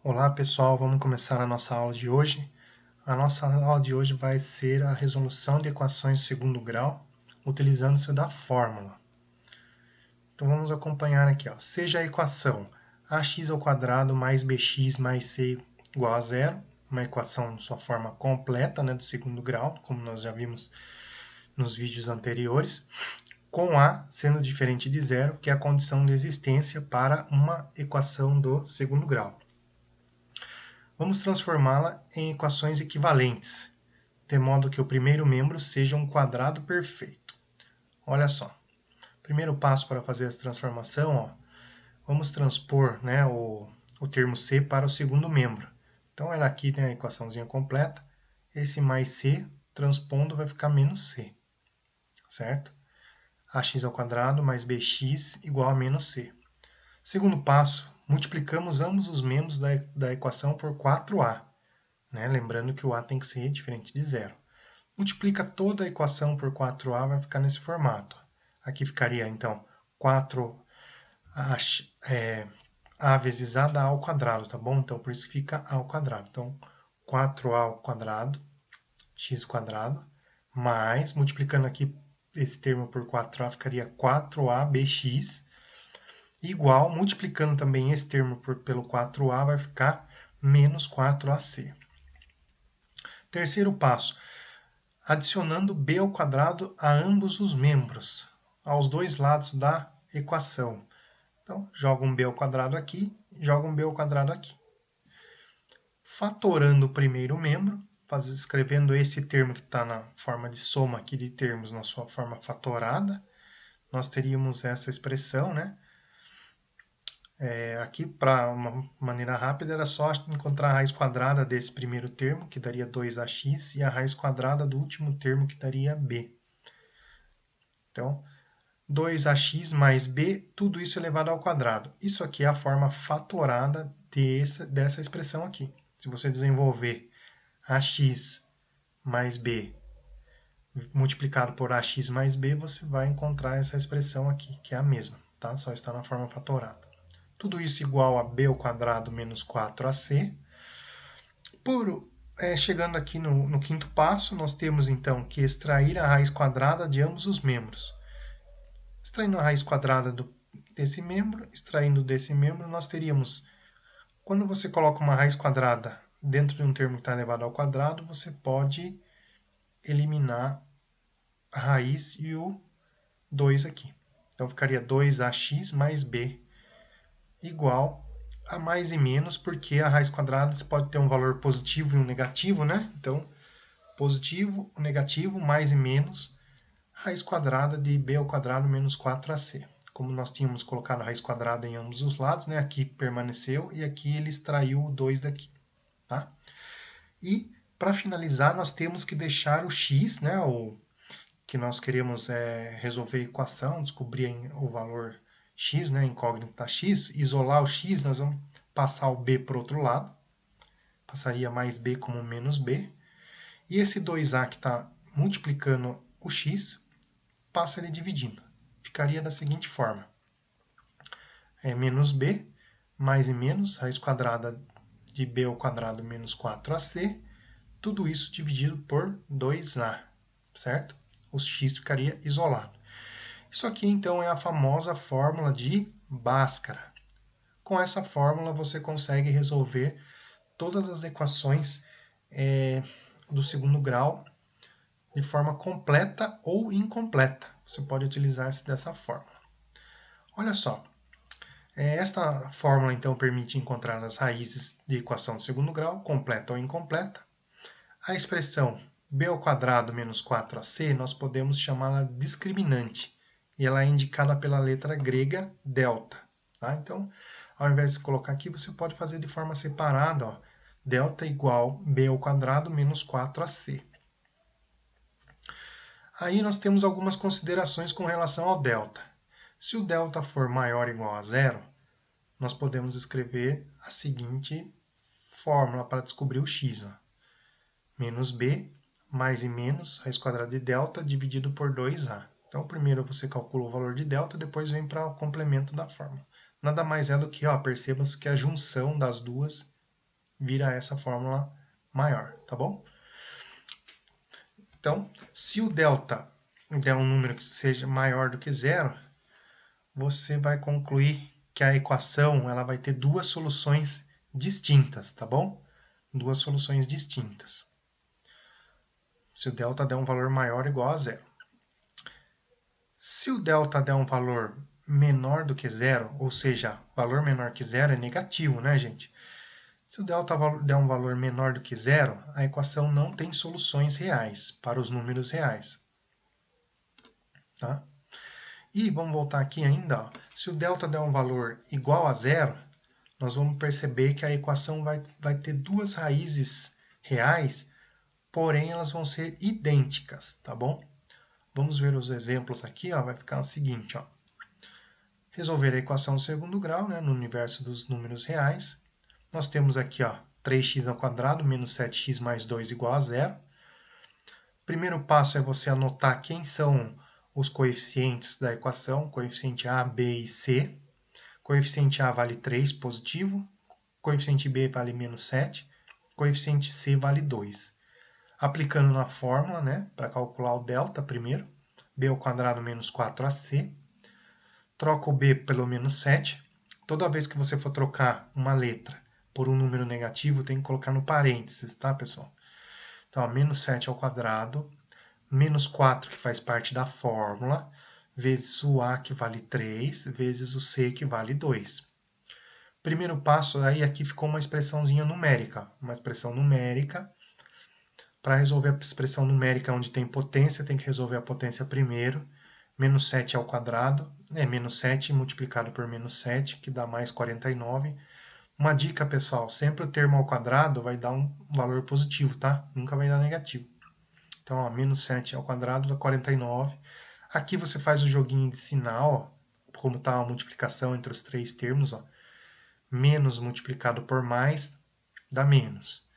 Olá pessoal, vamos começar a nossa aula de hoje. A nossa aula de hoje vai ser a resolução de equações de segundo grau, utilizando-se da fórmula. Então vamos acompanhar aqui. Seja a equação ax² mais bx mais c igual a zero, uma equação de sua forma completa, do segundo grau, como nós já vimos nos vídeos anteriores, com a sendo diferente de zero, que é a condição de existência para uma equação do segundo grau. Vamos transformá-la em equações equivalentes, de modo que o primeiro membro seja um quadrado perfeito. Olha só, primeiro passo para fazer essa transformação, vamos transpor o termo c para o segundo membro. Então, ela aqui tem a equaçãozinha completa, esse mais c transpondo vai ficar menos c, certo? Ax² mais bx igual a menos c. Segundo passo, multiplicamos ambos os membros da equação por 4a. Lembrando que o a tem que ser diferente de zero. Multiplica toda a equação por 4a, vai ficar nesse formato. Aqui ficaria, então, 4a vezes a dá a ao quadrado, tá bom? Então, por isso fica a ao quadrado. Então, 4a ao quadrado, x², mais, multiplicando aqui esse termo por 4a, ficaria 4abx, igual, multiplicando também esse termo pelo 4a, vai ficar menos 4ac. Terceiro passo, adicionando b² a ambos os membros, aos dois lados da equação. Então, joga um b² aqui, joga um b² aqui. Fatorando o primeiro membro, escrevendo esse termo que está na forma de soma aqui de termos na sua forma fatorada, nós teríamos essa expressão, aqui, para uma maneira rápida, era só encontrar a raiz quadrada desse primeiro termo, que daria 2ax, e a raiz quadrada do último termo, que daria b. Então, 2ax mais b, tudo isso elevado ao quadrado. Isso aqui é a forma fatorada dessa expressão aqui. Se você desenvolver ax mais b multiplicado por ax mais b, você vai encontrar essa expressão aqui, que é a mesma, tá? Só está na forma fatorada. Tudo isso igual a b² menos 4ac. Chegando aqui no quinto passo, nós temos então que extrair a raiz quadrada de ambos os membros. Extraindo a raiz quadrada desse membro, extraindo desse membro, nós teríamos, quando você coloca uma raiz quadrada dentro de um termo que está elevado ao quadrado, você pode eliminar a raiz e o 2 aqui. Então ficaria 2ax mais b igual a mais e menos, porque a raiz quadrada pode ter um valor positivo e um negativo, Então, positivo, negativo, mais e menos, raiz quadrada de b² menos 4ac. Como nós tínhamos colocado a raiz quadrada em ambos os lados, aqui permaneceu e aqui ele extraiu o 2 daqui. Tá? E, para finalizar, nós temos que deixar o x, o que nós queremos resolver a equação, descobrir o valor x, incógnita x, isolar o x, nós vamos passar o b para o outro lado, passaria mais b como menos b, e esse 2a que está multiplicando o x, passa ele dividindo. Ficaria da seguinte forma, menos b, mais e menos, raiz quadrada de b² menos 4ac, tudo isso dividido por 2a, certo? O x ficaria isolado. Isso aqui, então, é a famosa fórmula de Bhaskara. Com essa fórmula, você consegue resolver todas as equações do segundo grau de forma completa ou incompleta. Você pode utilizar-se dessa fórmula. Olha só, esta fórmula, então, permite encontrar as raízes de equação de segundo grau, completa ou incompleta. A expressão b² menos 4ac, nós podemos chamá-la discriminante. E ela é indicada pela letra grega delta. Tá? Então, ao invés de colocar aqui, você pode fazer de forma separada. Delta igual b² menos 4ac. Aí nós temos algumas considerações com relação ao delta. Se o delta for maior ou igual a zero, nós podemos escrever a seguinte fórmula para descobrir o x. Menos b, mais e menos, raiz quadrada de delta, dividido por 2a. Então, primeiro você calcula o valor de delta, depois vem para o complemento da fórmula. Nada mais é do que, perceba-se que a junção das duas vira essa fórmula maior, tá bom? Então, se o delta der um número que seja maior do que zero, você vai concluir que a equação ela vai ter duas soluções distintas, tá bom? Duas soluções distintas. Se o delta der um valor maior ou igual a zero. Se o delta der um valor menor do que zero, ou seja, valor menor que zero é negativo, né, gente? Se o delta der um valor menor do que zero, a equação não tem soluções reais para os números reais. Tá? E vamos voltar aqui ainda. Ó. Se o delta der um valor igual a zero, nós vamos perceber que a equação vai ter duas raízes reais, porém elas vão ser idênticas, tá bom? Vamos ver os exemplos aqui, ó, vai ficar o seguinte. Ó. Resolver a equação do segundo grau, né, no universo dos números reais. Nós temos aqui ó, 3x² menos 7x mais 2 igual a zero. Primeiro passo é você anotar quem são os coeficientes da equação, coeficiente A, B e C. Coeficiente A vale 3, positivo. Coeficiente B vale menos 7. Coeficiente C vale 2. Aplicando na fórmula, né, para calcular o delta primeiro, b² menos 4ac. Troca o b pelo menos 7. Toda vez que você for trocar uma letra por um número negativo, tem que colocar no parênteses, tá, pessoal? Então, ó, menos 7 ao quadrado, menos 4, que faz parte da fórmula, vezes o a, que vale 3, vezes o c, que vale 2. Primeiro passo, aí aqui ficou uma expressãozinha numérica. Uma expressão numérica. Para resolver a expressão numérica onde tem potência, tem que resolver a potência primeiro. Menos 7 ao quadrado, menos 7 multiplicado por menos 7, que dá mais 49. Uma dica, pessoal, sempre o termo ao quadrado vai dar um valor positivo, tá? Nunca vai dar negativo. Então, ó, menos 7 ao quadrado dá 49. Aqui você faz o joguinho de sinal, ó, como está a multiplicação entre os três termos. Ó. Menos multiplicado por mais dá menos.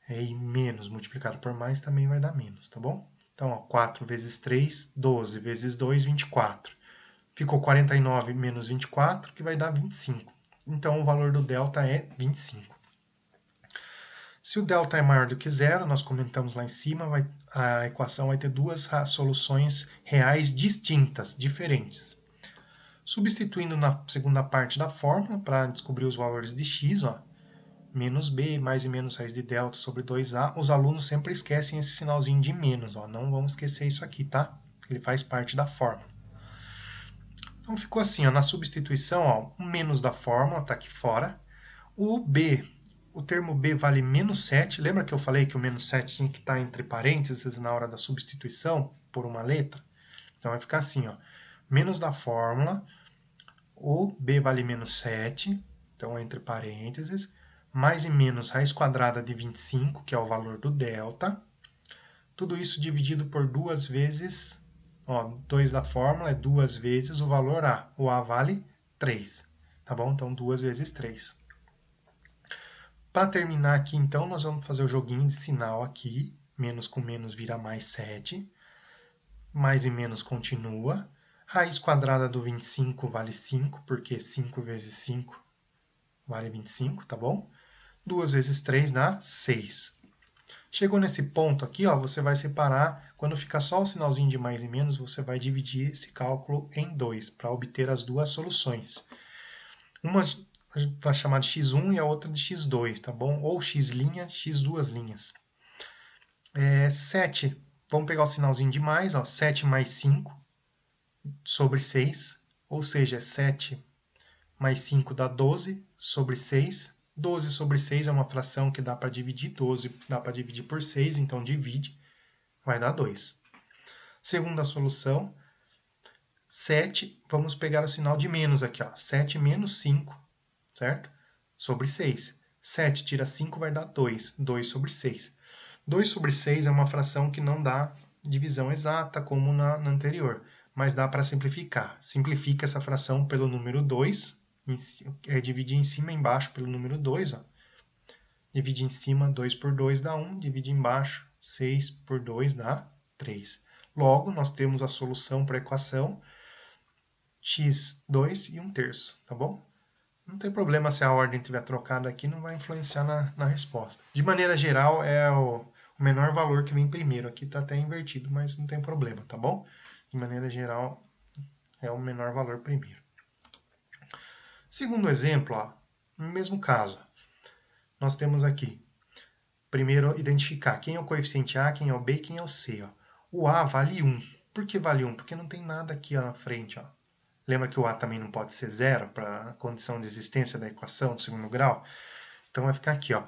E menos multiplicado por mais também vai dar menos, tá bom? Então, ó, 4 vezes 3, 12, vezes 2, 24. Ficou 49 menos 24, que vai dar 25. Então, o valor do delta é 25. Se o delta é maior do que zero, nós comentamos lá em cima, a equação vai ter duas soluções reais distintas, diferentes. Substituindo na segunda parte da fórmula, para descobrir os valores de x, ó, menos b, mais e menos raiz de delta sobre 2a, os alunos sempre esquecem esse sinalzinho de menos, ó, não vamos esquecer isso aqui, tá? Ele faz parte da fórmula. Então ficou assim, ó, na substituição, ó, o menos da fórmula está aqui fora. O b, o termo b vale menos 7. Lembra que eu falei que o menos 7 tinha que estar entre parênteses na hora da substituição por uma letra? Então vai ficar assim, ó, menos da fórmula, o b vale menos 7, então entre parênteses, mais e menos raiz quadrada de 25, que é o valor do delta. Tudo isso dividido por 2 vezes, ó, 2 da fórmula é 2 vezes o valor A. O A vale 3, tá bom? Então, 2 vezes 3. Para terminar aqui, então, nós vamos fazer o joguinho de sinal aqui. Menos com menos vira mais 7. Mais e menos continua. Raiz quadrada do 25 vale 5, porque 5 vezes 5 vale 25, tá bom? 2 vezes 3 dá 6. Chegou nesse ponto aqui, ó, você vai separar, quando ficar só o sinalzinho de mais e menos, você vai dividir esse cálculo em 2, para obter as duas soluções. Uma a gente vai chamar de x1 e a outra de x2, tá bom? Ou x', x duas linhas. 7, vamos pegar o sinalzinho de mais, ó, 7 mais 5 sobre 6, ou seja, 7 mais 5 dá 12 sobre 6. 12 sobre 6 é uma fração que dá para dividir, 12 dá para dividir por 6, então divide, vai dar 2. Segunda solução, 7, vamos pegar o sinal de menos aqui, ó, 7 menos 5, certo? Sobre 6. 7 tira 5 vai dar 2, 2 sobre 6. 2 sobre 6 é uma fração que não dá divisão exata, como na anterior, mas dá para simplificar. Simplifica essa fração pelo número 2, dividir em cima e embaixo pelo número 2. Ó. Dividir em cima, 2 por 2 dá 1. Dividir embaixo, 6 por 2 dá 3. Logo, nós temos a solução para a equação x2 e 1/3, tá bom? Não tem problema se a ordem estiver trocada aqui, não vai influenciar na resposta. De maneira geral, é o menor valor que vem primeiro. Aqui está até invertido, mas não tem problema, tá bom? De maneira geral, é o menor valor primeiro. Segundo exemplo, ó, no mesmo caso, nós temos aqui, primeiro, identificar quem é o coeficiente A, quem é o B e quem é o C. Ó. O A vale 1. Por que vale 1? Porque não tem nada aqui ó, na frente. Ó. Lembra que o A também não pode ser zero para a condição de existência da equação do segundo grau? Então vai ficar aqui. Ó.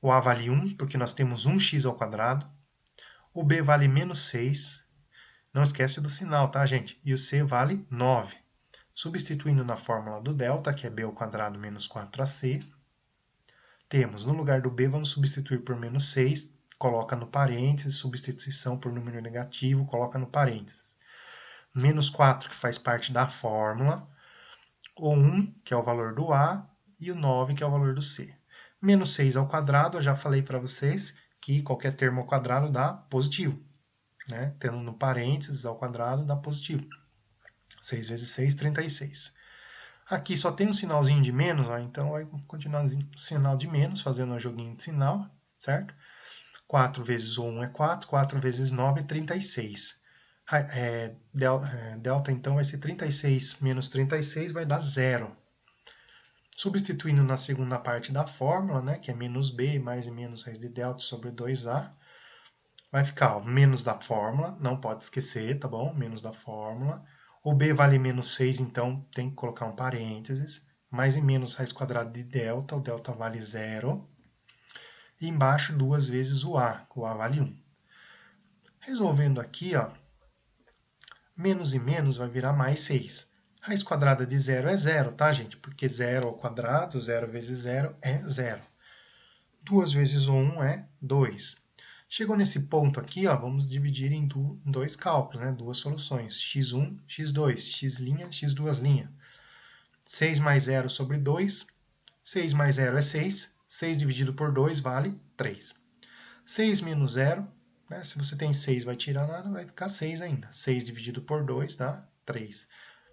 O A vale 1, porque nós temos 1x ao quadrado. O B vale menos 6. Não esquece do sinal, tá, gente? E o C vale 9. Substituindo na fórmula do delta, que é b ao quadrado menos 4ac, temos, no lugar do b, vamos substituir por menos 6, coloca no parênteses, substituição por número negativo, coloca no parênteses. Menos 4, que faz parte da fórmula, o 1, que é o valor do A, e o 9, que é o valor do C. Menos 6 ao quadrado, eu já falei para vocês que qualquer termo ao quadrado dá positivo. Né? Tendo no parênteses ao quadrado dá positivo. 6 vezes 6, 36. Aqui só tem um sinalzinho de menos, ó, então vai continuar o sinal de menos, fazendo um joguinho de sinal, certo? 4 vezes 1 é 4, 4 vezes 9 é 36. Delta, então, vai ser 36 menos 36, vai dar 0. Substituindo na segunda parte da fórmula, né, que é menos b mais e menos raiz de delta sobre 2a, vai ficar ó, menos da fórmula, não pode esquecer, tá bom? Menos da fórmula. O b vale menos 6, então tem que colocar um parênteses. Mais e menos raiz quadrada de delta, o delta vale 0. E embaixo 2 vezes o a vale 1. Resolvendo aqui, ó, menos e menos vai virar mais 6. Raiz quadrada de 0 é 0, tá, gente? Porque 0 ao quadrado, 0 vezes 0 é 0. 2 vezes 1 é 2. Chegou nesse ponto aqui, ó, vamos dividir em dois cálculos, né? Duas soluções, x1, x2, x', x'. 6 mais 0 sobre 2, 6 mais 0 é 6, 6 dividido por 2 vale 3. 6 menos 0, né? Se você tem 6 vai tirar nada, vai ficar 6 ainda. 6 dividido por 2 dá 3.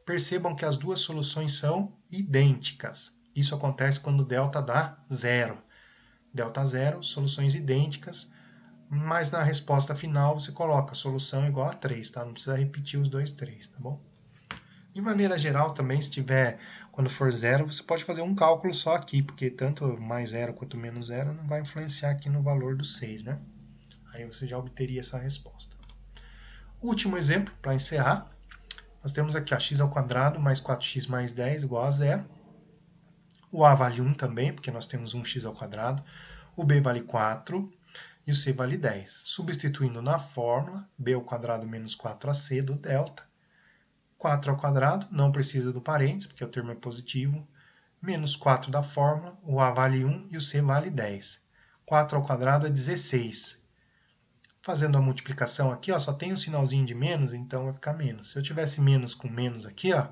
Percebam que as duas soluções são idênticas. Isso acontece quando delta dá 0. Delta 0, soluções idênticas, mas na resposta final você coloca a solução igual a 3, tá? Não precisa repetir os dois 3, tá bom? De maneira geral também, se tiver, quando for 0, você pode fazer um cálculo só aqui, porque tanto mais 0 quanto menos 0 não vai influenciar aqui no valor do 6, né? Aí você já obteria essa resposta. Último exemplo, para encerrar, nós temos aqui ó, x ao quadrado mais 4x mais 10 igual a 0. O a vale 1 também, porque nós temos 1x ao quadrado. O b vale 4. E o c vale 10. Substituindo na fórmula, b ao quadrado menos 4ac do delta. 4 ao quadrado, não precisa do parênteses, porque o termo é positivo. Menos 4 da fórmula, o a vale 1 e o c vale 10. 4 ao quadrado é 16. Fazendo a multiplicação aqui, ó, só tem um sinalzinho de menos, então vai ficar menos. Se eu tivesse menos com menos aqui, ó,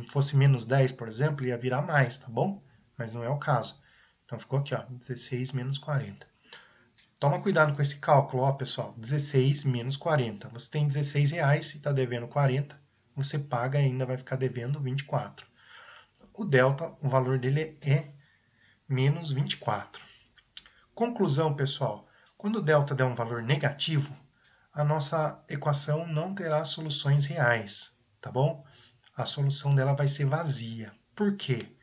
fosse menos 10, por exemplo, ia virar mais, tá bom? Mas não é o caso. Então ficou aqui, ó, 16 menos 40. Toma cuidado com esse cálculo, ó, pessoal. 16 menos 40. Você tem 16 reais e está devendo 40. Você paga e ainda vai ficar devendo 24. O delta, o valor dele é menos 24. Conclusão, pessoal. Quando o delta der um valor negativo, a nossa equação não terá soluções reais, tá bom? A solução dela vai ser vazia. Por quê?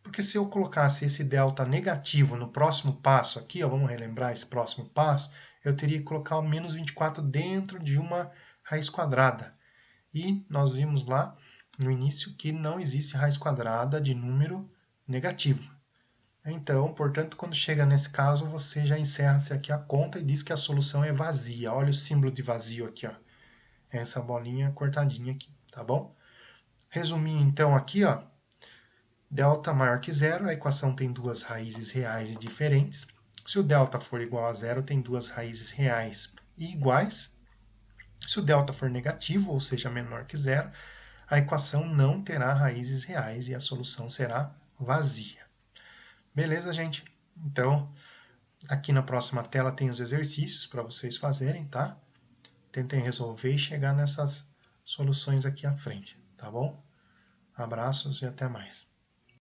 Porque se eu colocasse esse delta negativo no próximo passo aqui, ó, vamos relembrar esse próximo passo, eu teria que colocar o menos 24 dentro de uma raiz quadrada. E nós vimos lá no início que não existe raiz quadrada de número negativo. Então, portanto, quando chega nesse caso, você já encerra-se aqui a conta e diz que a solução é vazia. Olha o símbolo de vazio aqui, ó. Essa bolinha cortadinha aqui, tá bom? Resumir então aqui, ó. Delta maior que zero, a equação tem duas raízes reais e diferentes. Se o delta for igual a zero, tem duas raízes reais e iguais. Se o delta for negativo, ou seja, menor que zero, a equação não terá raízes reais e a solução será vazia. Beleza, gente? Então, aqui na próxima tela tem os exercícios para vocês fazerem, tá? Tentem resolver e chegar nessas soluções aqui à frente, tá bom? Abraços e até mais.